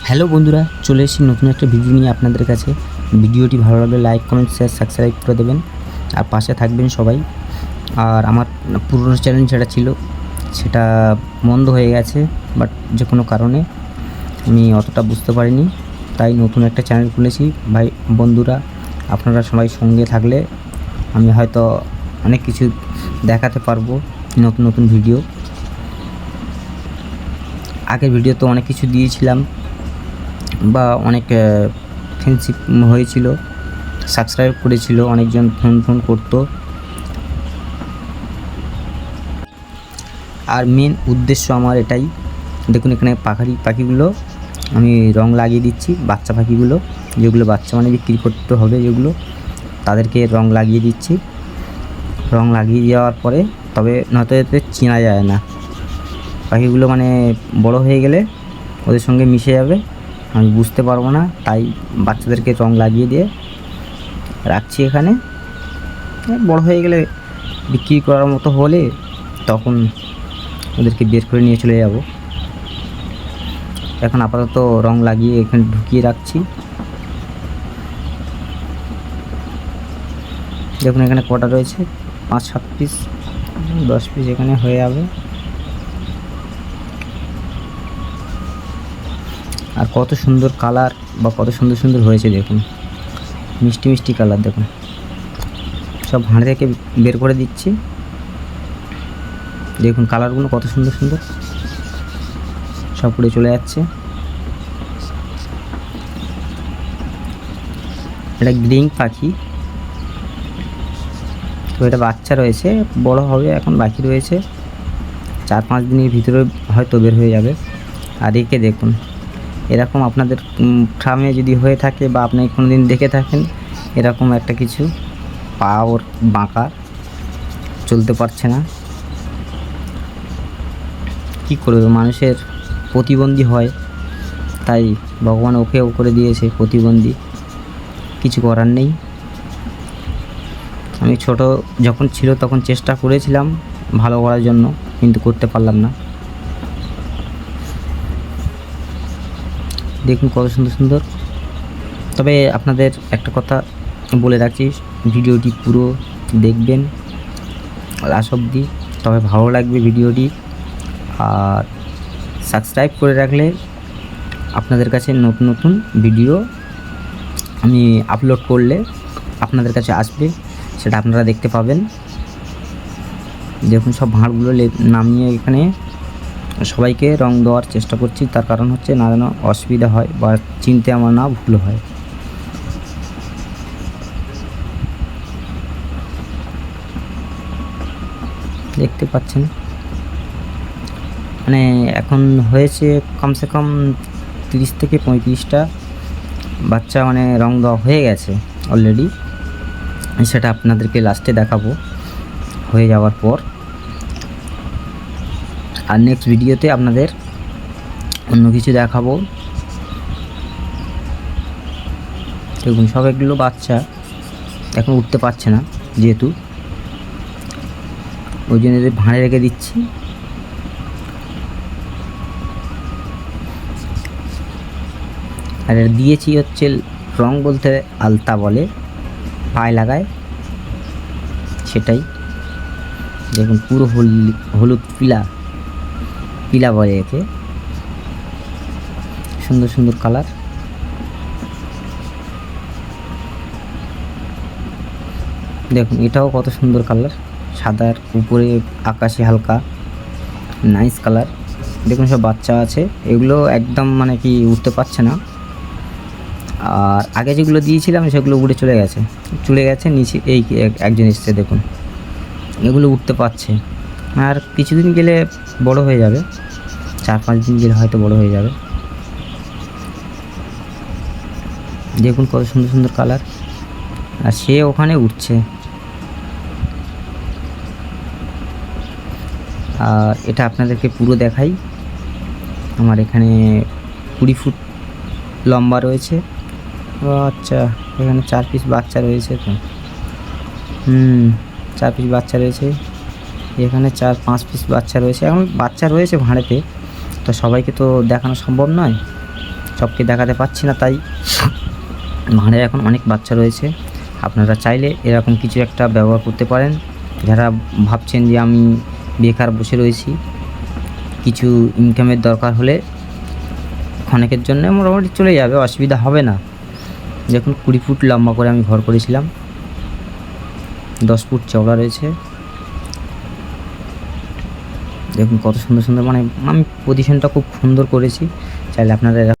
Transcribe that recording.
Hello বন্ধুরা, চলে এসেছি নতুন একটা ভিডিও নিয়ে আপনাদের কাছে। ভিডিওটি ভালো লাগলে লাইক, কমেন্ট, শেয়ার, সাবস্ক্রাইব করে দেবেন আর পাশে থাকবেন সবাই। আর আমার পুরনো চ্যানেল যেটা ছিল সেটা বন্ধ হয়ে গেছে, বাট যে কোনো কারণে আমি অতটা বুঝতে পারিনি, তাই নতুন একটা চ্যানেল খুলেছি। ভাই বন্ধুরা, আপনারা সবাই সঙ্গে থাকলে আমি হয়তো অনেক কিছু দেখাতে পারবো, নতুন নতুন ভিডিও। আগের ভিডিও তো অনেক কিছু দিয়েছিলাম বা অনেক ফ্রেন্ডশিপ হয়েছিল, সাবস্ক্রাইব করেছিল, অনেকজন ফোন করতো। আর মেন উদ্দেশ্য আমার এটাই, দেখুন এখানে পাখিগুলো আমি রং লাগিয়ে দিচ্ছি। বাচ্চা পাখিগুলো যেগুলো বাচ্চা মানে বিক্রি করতে হবে, যেগুলো তাদেরকে রং লাগিয়ে দিচ্ছি। রং লাগিয়ে দেওয়ার পরে তবে নয়তো এতে চেনা যায় না, পাখিগুলো মানে বড় হয়ে গেলে ওদের সঙ্গে মিশে যাবে, আমি বুঝতে পারবো না। তাই বাচ্চাদেরকে রং লাগিয়ে দিয়ে রাখছি এখানে। বড় হয়ে গেলে বিক্রি করার মতো হলে তখন ওদেরকে বের করে নিয়ে চলে যাব। এখন আপাতত রং লাগিয়ে এখানে ঢুকিয়ে রাখছি। দেখুন এখানে কটা রয়েছে, 5-7 পিস, 10 পিস এখানে হয়ে যাবে। আর কত সুন্দর কালার বা কত সুন্দর সুন্দর হয়েছে দেখুন, মিষ্টি মিষ্টি কালার। দেখুন সব ভাঁড় থেকে বের করে দিচ্ছি। দেখুন কালারগুলো কত সুন্দর সুন্দর, সব উড়ে চলে যাচ্ছে। এটা গ্রিন পাখি, তো এটা বাচ্চা রয়েছে, বড় হবে এখন বাকি রয়েছে, 4-5 দিনের ভিতরে হয়তো বের হয়ে যাবে। আর একে দেখুন, এরকম আপনাদের ফার্মে যদি হয়ে থাকে বা আপনি কোনো দিন দেখে থাকেন এরকম একটা কিছু, পা ওর বাঁকা, চলতে পারছে না, কী করবে, মানুষের প্রতিবন্ধী হয়, তাই ভগবান ওকেও করে দিয়েছে প্রতিবন্ধী, কিছু করার নেই। আমি ছোট যখন ছিল তখন চেষ্টা করেছিলাম ভালো করার জন্য, কিন্তু করতে পারলাম না। দেখুন কত সুন্দর সুন্দর। তবে আপনাদের একটা কথা বলে রাখছি, ভিডিওটি পুরো দেখবেন লাস্ট অবধি, তবে ভালো লাগবে ভিডিওটি। আর সাবস্ক্রাইব করে রাখলে আপনাদের কাছে নতুন নতুন ভিডিও আমি আপলোড করলে আপনাদের কাছে আসবে, সেটা আপনারা দেখতে পাবেন। দেখুন সব ভাঁড়গুলো নামিয়ে এখানে সবাইকে রং দেওয়ার চেষ্টা করছি, তার কারণ হচ্ছে না যেন অসুবিধা হয় বা চিনতে আমার না ভুল হয়। দেখতে পাচ্ছেন মানে এখন হয়েছে কমসে কম 30 থেকে 35টা বাচ্চা, মানে রং দেওয়া হয়ে গেছে অলরেডি। সেটা আপনাদেরকে লাস্টে দেখাবো হয়ে যাওয়ার পর। আর নেক্সট ভিডিওতে আপনাদের অন্য কিছু দেখাবো। দেখুন সব এগুলো বাচ্চা এখন উঠতে পারছে না, যেহেতু ওই জন্য এদের ভাঁড়ে রেখে দিচ্ছি। আর দিয়েছি হচ্ছে রং বলতে আলতা বলে, পায়ে লাগায়, সেটাই। দেখুন পুরো হলুদ পিলা বলে একে, সুন্দর সুন্দর কালার। দেখুন এটাও কত সুন্দর কালার, সাদার উপরে আকাশি হালকা, নাইস কালার। দেখুন সব বাচ্চা আছে, এগুলো একদম মানে কি উঠতে পারছে না। আর আগে যেগুলো দিয়েছিলাম সেগুলো উড়ে চলে গেছে নিচে। এই একজন এসছে, দেখুন এগুলো উঠতে পারছে। আর কিছুদিন গেলে বড় হয়ে যাবে, 4-5 দিন গেলে হয়তো বড় হয়ে যাবে। দেখুন কত সুন্দর সুন্দর কালার, আর সে ওখানে উঠছে। আর এটা আপনাদেরকে পুরো দেখাই, আমার এখানে 20 ফুট লম্বা রয়েছে। ও আচ্ছা, এখানে 4 পিস বাচ্চা রয়েছে, তো 4 পিস বাচ্চা রয়েছে এখানে, 4-5 পিস বাচ্চা রয়েছে। এখন বাচ্চা রয়েছে ভাঁড়েতে, তো সবাইকে তো দেখানো সম্ভব নয়, সবকে দেখাতে পাচ্ছি না, তাই ঘাড়ে এখন অনেক বাচ্চা রয়েছে। আপনারা চাইলে এরকম কিছু একটা ব্যবহার করতে পারেন। যারা ভাবছেন যে আমি বেকার বসে রয়েছি, কিছু ইনকামের দরকার হলে অনেকের জন্য মোটামুটি চলে যাবে, অসুবিধা হবে না। দেখুন 20 ফুট লম্বা করে আমি ঘর করেছিলাম, 10 ফুট চওড়া রয়েছে। দেখুন কত সুন্দর সুন্দর, মানে আমি পজিশনটা খুব সুন্দর করেছি। চাইলে আপনারা